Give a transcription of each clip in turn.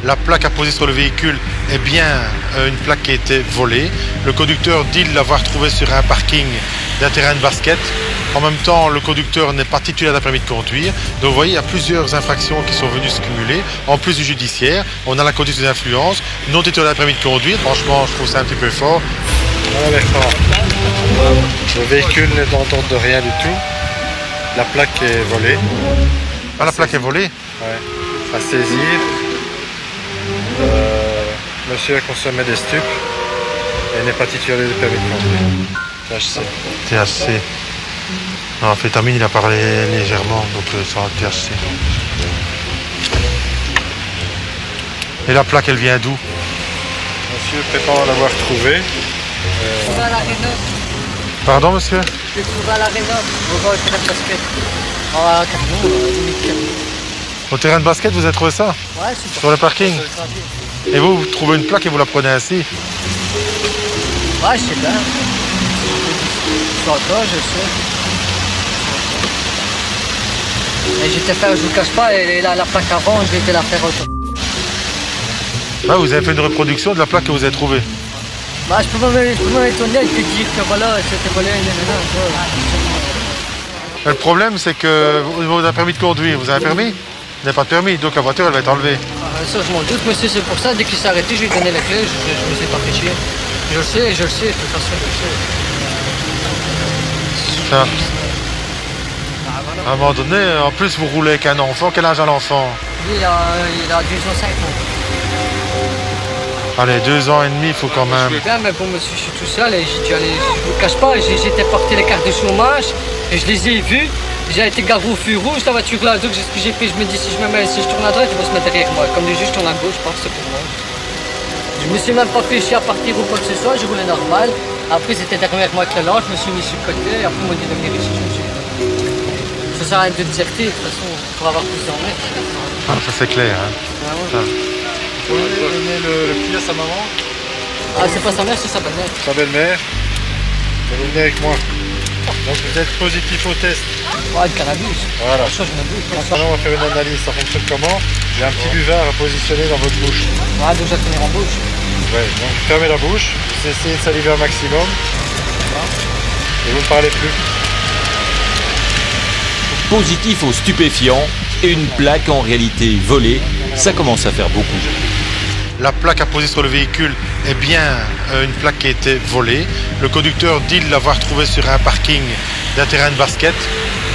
La plaque apposée sur le véhicule est bien une plaque qui a été volée. Le conducteur dit l'avoir trouvée sur un parking d'un terrain de basket. En même temps, le conducteur n'est pas titulaire d'un permis de conduire. Donc vous voyez, il y a plusieurs infractions qui sont venues se cumuler. En plus du judiciaire, on a la conduite sous influence, non titulaire d'un permis de conduire. Franchement, je trouve ça un petit peu fort. Voilà, le véhicule n'est dans l'ordre de rien du tout. La plaque est volée. Ah, la plaque est volée? Ouais. À saisir. Monsieur a consommé des stupes et n'est pas titulaire de permis de conduire. THC. THC. Non, amphétamine, il a parlé légèrement, donc ça va THC. Et la plaque, elle vient d'où? Monsieur prétend l'avoir trouvée. À la Rénov. Pardon, monsieur? Je l'ai trouvé à la Rénov, au terrain de basket. En carton, limite carton. Au terrain de basket, vous avez trouvé ça? Ouais, c'est sur le parking? Et vous trouvez une plaque et vous la prenez ainsi? Ouais, je sais bien. J'entends, je sais. Et j'étais faire, je vous cache pas, et la plaque avant, j'ai été la faire autant. Ah, vous avez fait une reproduction de la plaque que vous avez trouvée? Bah, je peux pas m'étonner de dire que voilà, c'était volé, Le problème, c'est que vous avez un permis de conduire. Vous avez un permis? Vous n'avez pas de permis, donc la voiture, elle va être enlevée. Ça, je m'en doute, monsieur, c'est pour ça, dès qu'il s'est arrêté, je lui ai donné les clés, je me suis pas fait chier. Je le sais, de toute façon, je le sais. Ça. À un moment donné, en plus, vous roulez avec un enfant. Quel âge a l'enfant? Lui, il a 2 ans, 5 ans. Allez, 2 ans et demi, il faut quand même... Je vais bien, mais bon, monsieur, je suis tout seul et je vous cache pas, j'étais porté les cartes de chômage et je les ai vus. J'ai été garé au feu rouge, la voiture là, donc ce que j'ai fait, je me dis si je tourne à droite, il va se mettre derrière moi. Comme des juges, je tourne à gauche, je pense que c'est pour moi. Je me suis même pas fait chier à partir ou quoi que ce soit, je roulais normal. Après, c'était derrière moi avec le lance, je me suis mis sur le côté et après, on m'a dit de venir ici, je me suis dit. Ça sert à rien de déserter, de toute façon, pour avoir plus d'emmerdes. Ah, ça c'est clair, hein. Ah, ouais. Vous pouvez donner le petit à sa maman? Ah, c'est pas sa mère, c'est sa belle-mère. Sa belle-mère. Vous venez avec moi. Donc vous êtes positif au test. Ouais, le cannabis. Voilà. Ça, je me doute. Maintenant, on va faire une analyse. Ça fonctionne comment? Il y a un petit buvard à positionner dans votre bouche. Ouais, donc je vais tenir en bouche. Ouais, donc fermez la bouche. Vous essayez de saliver un maximum. Et vous ne parlez plus. Positif aux stupéfiants et une plaque en réalité volée, ça commence à faire beaucoup. La plaque apposée sur le véhicule est bien une plaque qui a été volée. Le conducteur dit l'avoir trouvée sur un parking d'un terrain de basket.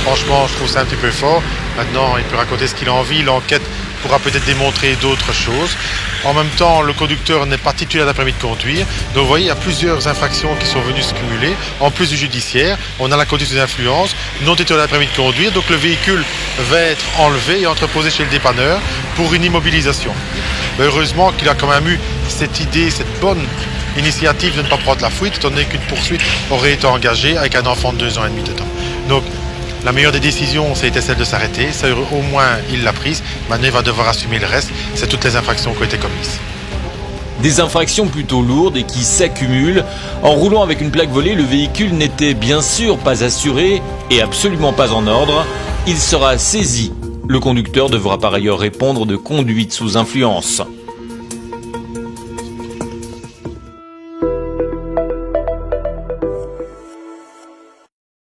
Franchement, je trouve ça un petit peu fort. Maintenant, il peut raconter ce qu'il a envie. L'enquête pourra peut-être démontrer d'autres choses. En même temps, le conducteur n'est pas titulaire d'un permis de conduire. Donc vous voyez, il y a plusieurs infractions qui sont venues se cumuler. En plus du judiciaire, on a la conduite sous influence, non titulaire d'un permis de conduire. Donc le véhicule va être enlevé et entreposé chez le dépanneur pour une immobilisation. Mais heureusement qu'il a quand même eu cette idée, cette bonne initiative de ne pas prendre la fuite, étant donné qu'une poursuite aurait été engagée avec un enfant de 2 ans et demi dedans. Donc, la meilleure des décisions, c'était celle de s'arrêter. Ça, au moins, il l'a prise. Maintenant, il va devoir assumer le reste. C'est toutes les infractions qui ont été commises. Des infractions plutôt lourdes et qui s'accumulent. En roulant avec une plaque volée, le véhicule n'était bien sûr pas assuré et absolument pas en ordre. Il sera saisi. Le conducteur devra par ailleurs répondre de conduite sous influence.